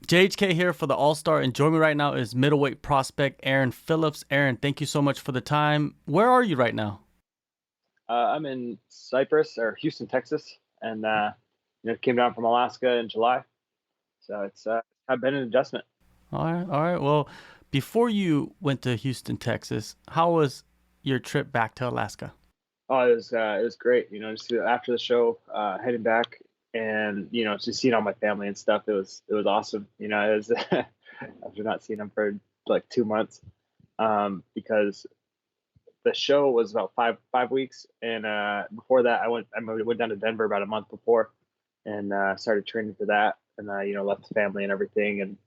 JHK here for the AllStar, and joining me right now is middleweight prospect Aaron Phillips. Aaron, thank you so much for the time. Where are you right now? I'm in Cyprus or Houston, Texas, and came down from Alaska in July. So it's I've been an adjustment. All right, all right. Well, before you went to Houston, Texas, how was your trip back to Alaska? Oh, it was great. Just after the show, heading back, and just seeing all my family and stuff. It was awesome. It was after not seeing them for like 2 months, because the show was about five weeks, and before that, I went down to Denver about a month before, and started training for that, and left the family and everything, and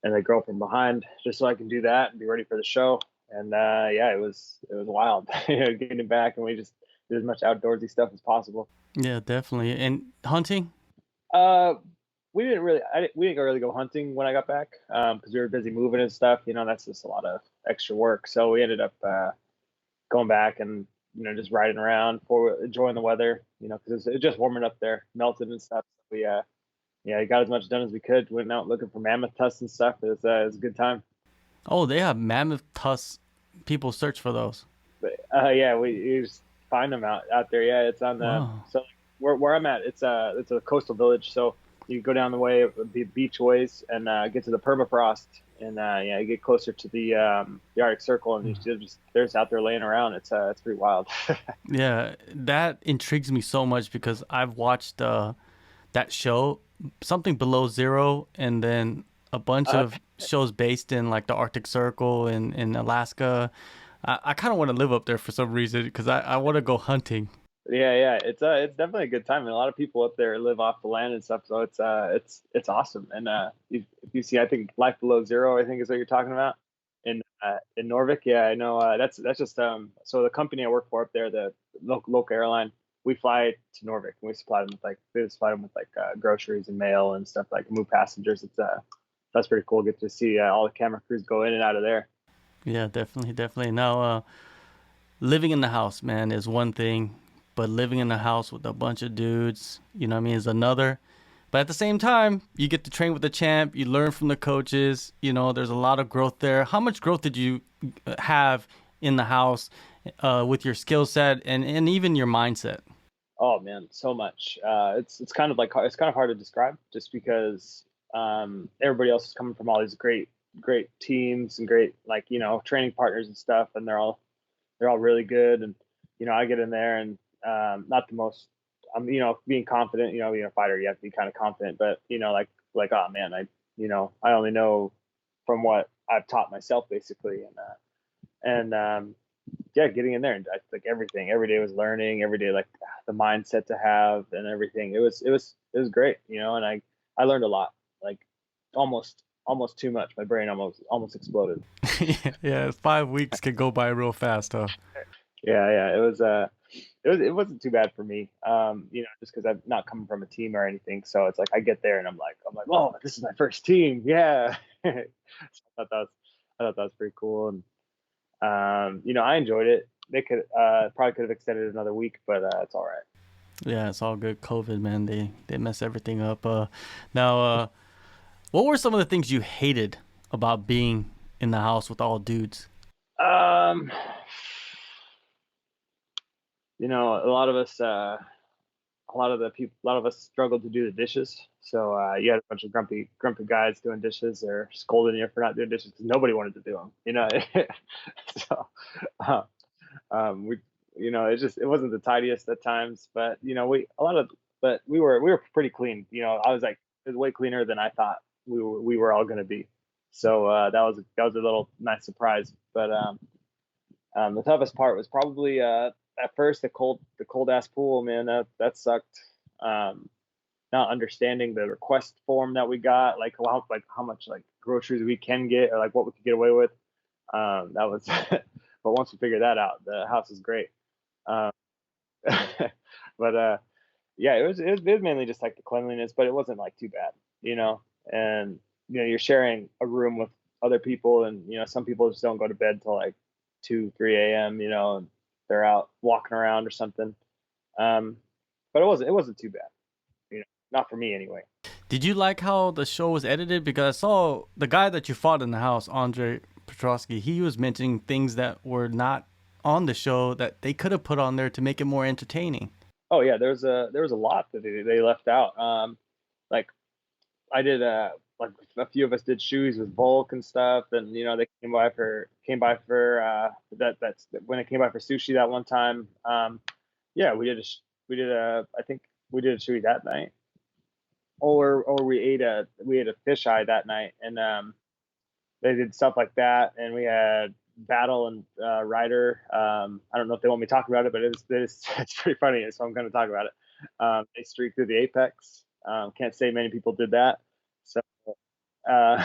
the girl from behind just so I can do that and be ready for the show. And yeah, it was wild, getting back, and we just did as much outdoorsy stuff as possible. Yeah, definitely. And hunting? Uh, we didn't really go hunting when I got back, because we were busy moving and stuff. That's just a lot of extra work. So we ended up going back and just riding around for enjoying the weather. Because it was just warming up there, melted and stuff. So we yeah, got as much done as we could. Went out looking for mammoth tusks and stuff. It was a good time. Oh, they have mammoth tusks. People search for those. But yeah, we you just find them out there. Yeah, it's on the Wow. so where I'm at. It's a coastal village, so you go down the way of the beach ways and get to the permafrost, and yeah, you get closer to the Arctic Circle, and they're just out there laying around. It's pretty wild. Yeah, that intrigues me so much because I've watched that show, something below zero, and then a bunch uh, of shows based in like the Arctic Circle and in Alaska. I kind of want to live up there for some reason because I want to go hunting. yeah, it's definitely a good time, and a lot of people up there live off the land and stuff. So it's awesome. And if you see, I think Life Below Zero, I think is what you're talking about in Norvik. Yeah, I know. That's just so the company I work for up there, the local airline, we fly to Norvik and we supply them with like groceries and mail and stuff, like move passengers. That's pretty cool. Get to see all the camera crews go in and out of there. Yeah, definitely, definitely. Now, living in the house, man, is one thing, but living in the house with a bunch of dudes, you know what I mean, is another. But at the same time, you get to train with the champ, you learn from the coaches, there's a lot of growth there. How much growth did you have in the house with your skill set and even your mindset? Oh man, so much. It's kind of like it's kind of hard to describe, just because everybody else is coming from all these great teams and great, like, training partners and stuff, and they're all really good. And I get in there and not the most. I'm being confident. Being a fighter, you have to be kind of confident, but like oh man, I only know from what I've taught myself basically, and yeah, getting in there and like everything every day was learning every day, like the mindset to have and everything. It was great, and I learned a lot, like almost too much. My brain almost exploded. Yeah, 5 weeks can go by real fast, huh? Yeah, it wasn't too bad for me, just because I'm not coming from a team or anything. So it's like I get there and I'm like, oh, this is my first team. Yeah. So I thought that was pretty cool. And I enjoyed it. They probably could have extended another week, but it's all right. Yeah, it's all good. COVID, man, they mess everything up. Now, what were some of the things you hated about being in the house with all dudes? Um, a lot of us, a lot of us struggled to do the dishes. So you had a bunch of grumpy guys doing dishes or scolding you for not doing dishes because nobody wanted to do them. So uh, we, it wasn't the tidiest at times, but we were pretty clean. I was like, it was way cleaner than I thought we were all going to be. So that was a little nice surprise. But the toughest part was probably at first the cold ass pool, man. That sucked. Um, Not understanding the request form that we got, like how much like groceries we can get, or like what we could get away with. That was, but once we figured that out, the house is great. Um, but yeah, it was mainly just like the cleanliness, but it wasn't like too bad, you know. And you're sharing a room with other people, and some people just don't go to bed till like 2 3 a.m. And they're out walking around or something. Um, but it wasn't too bad. not for me anyway. Did you like how the show was edited? Because I saw the guy that you fought in the house, Andre Petrosky, he was mentioning things that were not on the show that they could have put on there to make it more entertaining. Oh yeah, there was a lot that they left out. Like I did like a few of us did shoes with Volk and stuff, and they came by for that's when they came by for sushi that one time. Yeah, we did a I think we did a shoey that night, or we ate a fisheye that night, and they did stuff like that, and we had Battle and Ryder. I don't know if they want me to talk about it, but it's pretty funny, so I'm going to talk about it. They streaked through the apex. Can't say many people did that. So uh,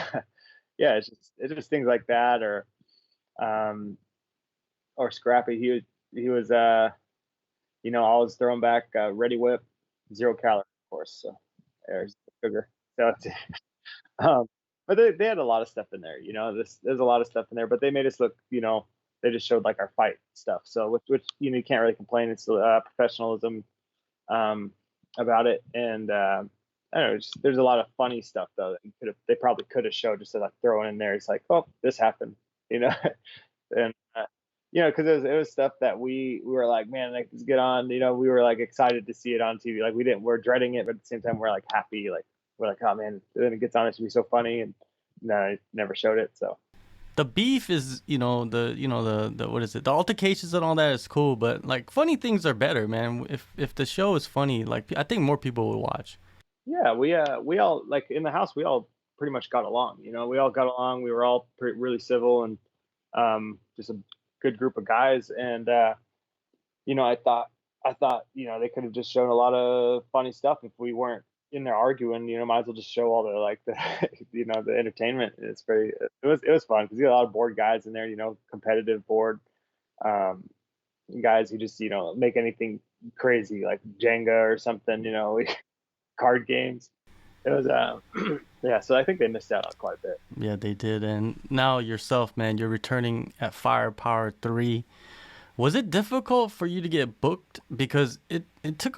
yeah, it's just things like that, or Scrappy. He was always throwing back ready whip, 0 calorie, of course. So there's the sugar. So um, but they had a lot of stuff in there. There's a lot of stuff in there, but they made us look. They just showed like our fight stuff. So which you can't really complain. It's professionalism about it, and I don't know. There's a lot of funny stuff though that they probably could have showed just to like throw it in there. It's like, oh, this happened, and because it was stuff that we were like, man, like let's get on. We were like excited to see it on TV. Like we're dreading it, but at the same time we're like happy. Like we're like, oh man, then it gets on, it should be so funny, and no, I never showed it. So The beef is, the what is it? The altercations and all that is cool, but like funny things are better, man. If the show is funny, like I think more people will watch. yeah, we all like in the house. We all pretty much got along. We all got along. We were all really civil and just a good group of guys. And I thought they could have just shown a lot of funny stuff if we weren't in there arguing. Might as well just show all the like the the entertainment. It was fun because you got a lot of bored guys in there. Competitive board guys who just make anything crazy like Jenga or something. Card games. It was yeah. So I think they missed out on quite a bit. Yeah, they did. And now yourself, man, you're returning at Firepower 3. Was it difficult for you to get booked because it took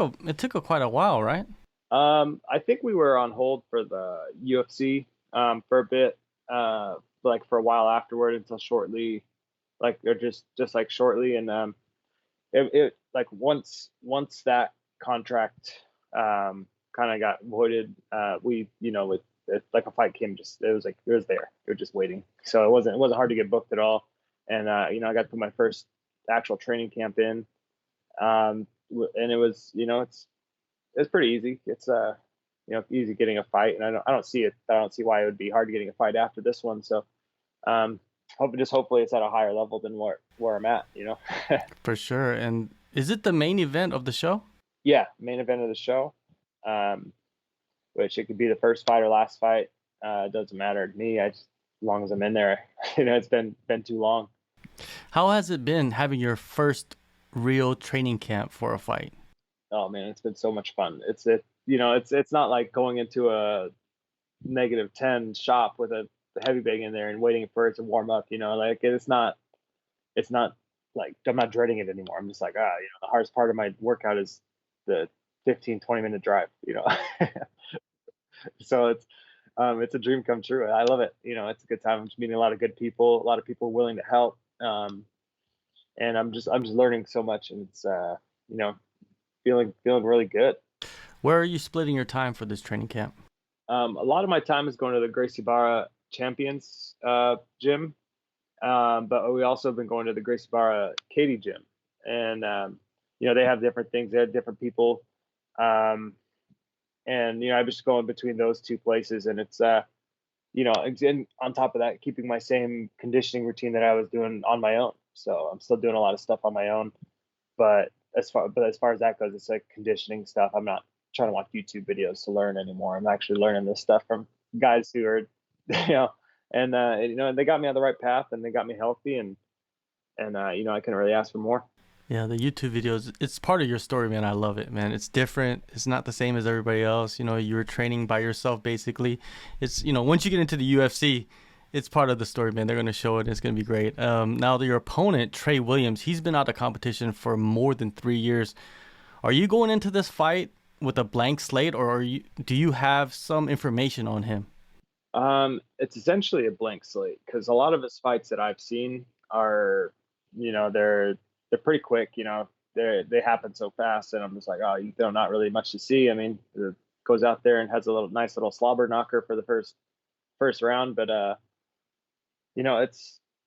quite a while, right? I think we were on hold for the UFC for a bit, like for a while afterward until shortly, like or just like shortly, and it like once that contract kind of got voided, we with like a fight came, just it was there, it was just waiting, so it wasn't hard to get booked at all, and I got to put my first actual training camp in, and it was it's pretty easy. It's easy getting a fight, and I don't see why it would be hard getting a fight after this one. So hopefully it's at a higher level than where I'm at. For sure. And is it the main event of the show? Yeah, main event of the show. Which it could be the first fight or last fight. It doesn't matter to me. As long as I'm in there, it's been too long. How has it been having your first real training camp for a fight? Oh man, it's been so much fun. It's not like going into a -10 shop with a heavy bag in there and waiting for it to warm up. Like it's not like I'm not dreading it anymore. I'm just like, the hardest part of my workout is the 15-20 minute drive. So it's a dream come true. I love it. It's a good time. I'm just meeting a lot of good people, a lot of people willing to help. And I'm just learning so much, and it's feeling really good. Where are you splitting your time for this training camp? A lot of my time is going to the Gracie Barra Champions gym, but we also have been going to the Gracie Barra Katie gym, and they have different things. They have different people, and I'm just going between those two places, and it's and on top of that, keeping my same conditioning routine that I was doing on my own. So I'm still doing a lot of stuff on my own, but as far as that goes, it's like conditioning stuff. I'm not trying to watch YouTube videos to learn anymore. I'm actually learning this stuff from guys who are, and they got me on the right path, and they got me healthy, and I couldn't really ask for more. Yeah, the YouTube videos, it's part of your story, man. I love it, man. It's different. It's not the same as everybody else. You were training by yourself, basically. It's, once you get into the UFC, it's part of the story, man. They're going to show it. It's going to be great. Now, your opponent, Trey Williams, he's been out of competition for more than 3 years. Are you going into this fight with a blank slate, or do you have some information on him? It's essentially a blank slate because a lot of his fights that I've seen are, they're pretty quick. They happen so fast, and I'm just like, oh, not really much to see. I mean, goes out there and has a nice little slobber knocker for the first round, but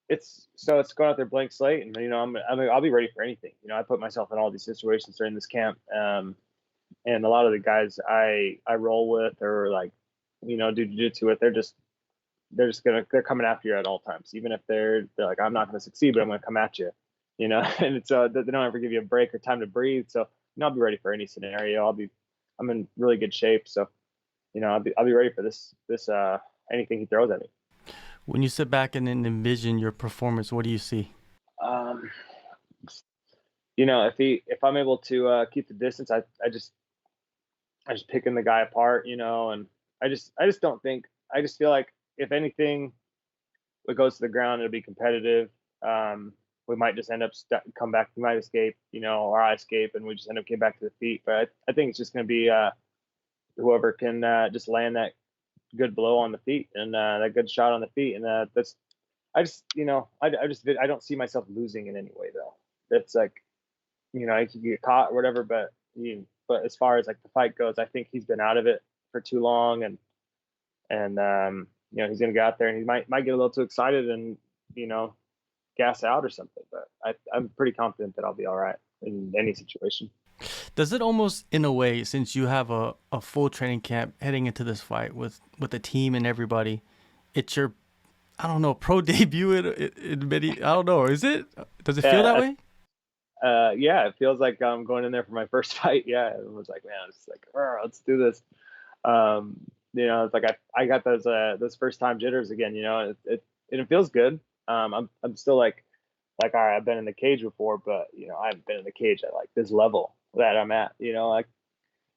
it's going out there blank slate, and I'll be ready for anything. I put myself in all these situations during this camp, and a lot of the guys I roll with or like, do jiu-jitsu with, they're coming after you at all times, even if they're like, I'm not going to succeed, but I'm going to come at you, and it's they don't ever give you a break or time to breathe. So I'll be ready for any scenario. I'm in really good shape, so I'll be ready for this anything he throws at me. When you sit back and then envision your performance, what do you see? Um, if I'm able to keep the distance, I just picking the guy apart, and I just don't think I just feel like if anything, it goes to the ground, it'll be competitive. We might just end up come back. We might escape, or I escape, and we just end up getting back to the feet. But I think it's just going to be whoever can just land that good blow on the feet and that good shot on the feet, and that's. I don't see myself losing in any way though. It's like, I could get caught or whatever, but as far as like the fight goes, I think he's been out of it for too long, and he's gonna go out there and he might get a little too excited and you know gas out or something. But I'm pretty confident that I'll be all right in any situation. Does it almost, in a way, since you have a full training camp heading into this fight with the team and everybody, it's your, I don't know, pro debut in many, I don't know, is it? Does it feel that Yeah, way? yeah, it feels like I'm going in there for my first fight. Yeah, it was like, man, it's like, let's do this. Um, it's like I got those first time jitters again. And it feels good. I'm still all right, I've been in the cage before, but I haven't been in the cage at like this level that I'm at. Like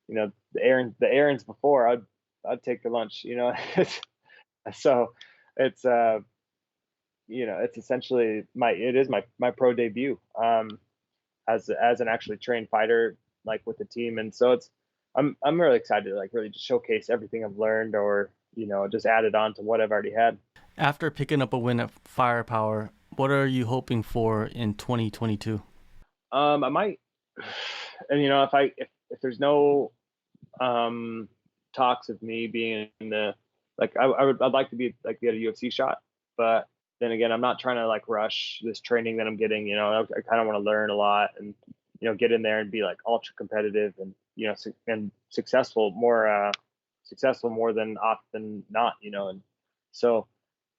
the Aarons before, I'd take the lunch. So it's it's essentially my pro debut. As an actually trained fighter, like with the team, and so I'm really excited to like really just showcase everything I've learned, or just add it on to what I've already had. After picking up a win at Firepower, what are you hoping for in 2022? I might, and if there's no talks of me being in the like I'd like to be like get a UFC shot, but then again, I'm not trying to like rush this training that I'm getting. I kind of want to learn a lot and get in there and be like ultra competitive and and successful more than often not. And so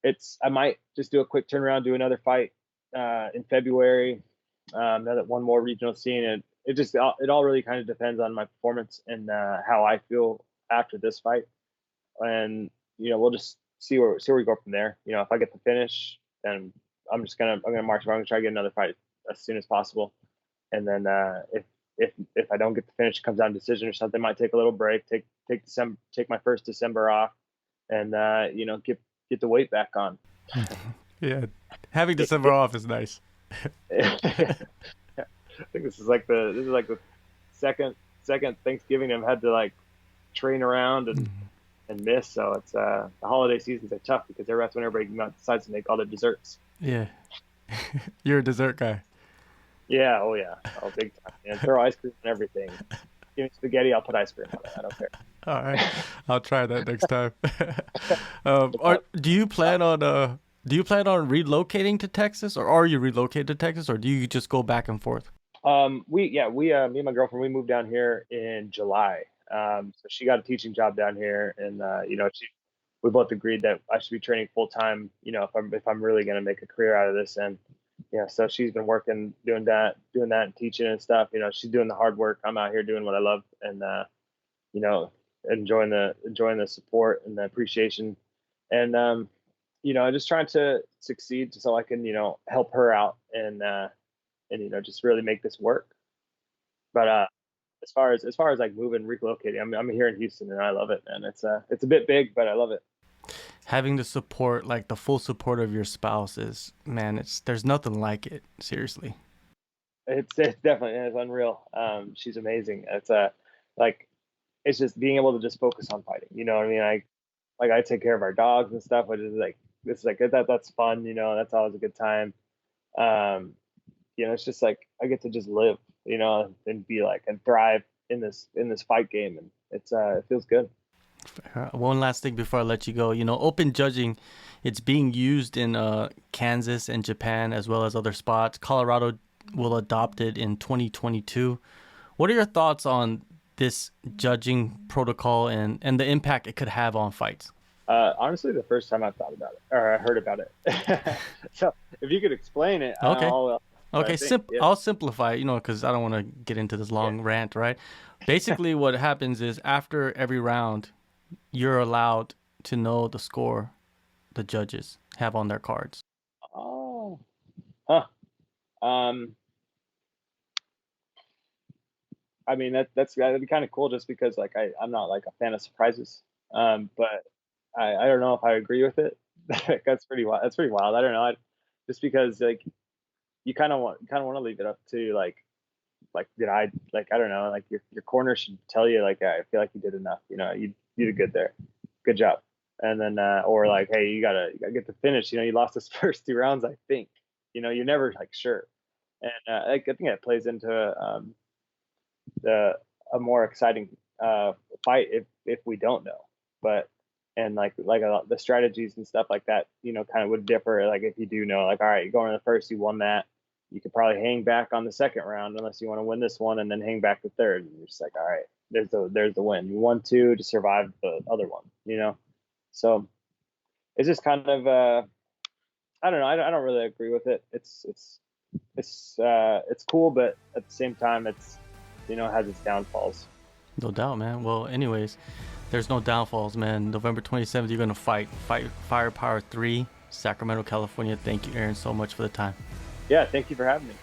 I might just do a quick turnaround, do another fight in February. Now that one more regional scene, and it all really kind of depends on my performance and how I feel after this fight, and we'll just see where we go from there. If I get the finish, then I'm gonna march. I'm gonna try to get another fight as soon as possible, and then if I don't get the finish, it comes down to decision or something. Might take a little break, take my first December off, and get the weight back on. Yeah, having December off is nice. I think this is like the second Thanksgiving I've had to like train around and miss. So it's the holiday seasons are tough because that's when everybody decides to make all the desserts. Yeah, you're a dessert guy. Yeah, oh yeah, oh big time. And throw ice cream and everything. Give me spaghetti, I'll put ice cream on it. I don't care. All right, I'll try that next time. Or do you plan on relocating to Texas, or are you relocated to Texas, or do you just go back and forth? Me and my girlfriend, we moved down here in July. So she got a teaching job down here, and we both agreed that I should be training full time. If I'm really going to make a career out of this, and so she's been working, doing that, and teaching and stuff. She's doing the hard work. I'm out here doing what I love, and you know, enjoying the support and the appreciation, and just trying to succeed so I can help her out and just really make this work. But as far as like moving, relocating, I'm here in Houston and I love it, man. It's a bit big, but I love it. Having the support, like the full support of your spouse, is, man, there's nothing like it. Seriously. It's definitely, it's unreal. She's amazing. It's like it's just being able to just focus on fighting. You know what I mean? Like I take care of our dogs and stuff, which is like this is like that's fun. You know, that's always a good time. Um, you know, it's just like I get to just live, you know, and be like and thrive in this fight game, and it feels good. One last thing before I let you go. Open judging, it's being used in Kansas and Japan as well as other spots. Colorado will adopt it in 2022. What are your thoughts on this judging protocol and the impact it could have on fights? Honestly, the first time I thought about it or I heard about it. So if you could explain it, I don't Okay. know. Okay, I think, yeah, I'll simplify, because I don't want to get into this long rant, right? Basically, what happens is after every round, you're allowed to know the score the judges have on their cards. oh, huh. Um, I mean that'd be kind of cool just because like I'm not like a fan of surprises. But I don't know if I agree with it. That's pretty wild. That's pretty wild. I don't know. Just because like you kind of want to leave it up to like did I like I don't know like your corner should tell you like I feel like you did enough. You know, you did good there, good job. And then or like hey you gotta get the finish. You know, you lost this first 2 rounds. I think you know you're never like sure. And I think that plays into the a more exciting fight if we don't know. But and the strategies and stuff like that, you know, kind of would differ. Like if you do know, like all right, you're going to the first, you won that. You could probably hang back on the second round unless you want to win this one and then hang back the third. And you're just like, all right, there's the win. You won two to survive the other one, you know. So it's just kind of I don't know. I don't really agree with it. It's cool, but at the same time, it's you know has its downfalls. No doubt, man. Well, anyways, there's no downfalls, man. November 27th, you're going to fight Firepower 3, Sacramento, California. Thank you, Aaron, so much for the time. Yeah, thank you for having me.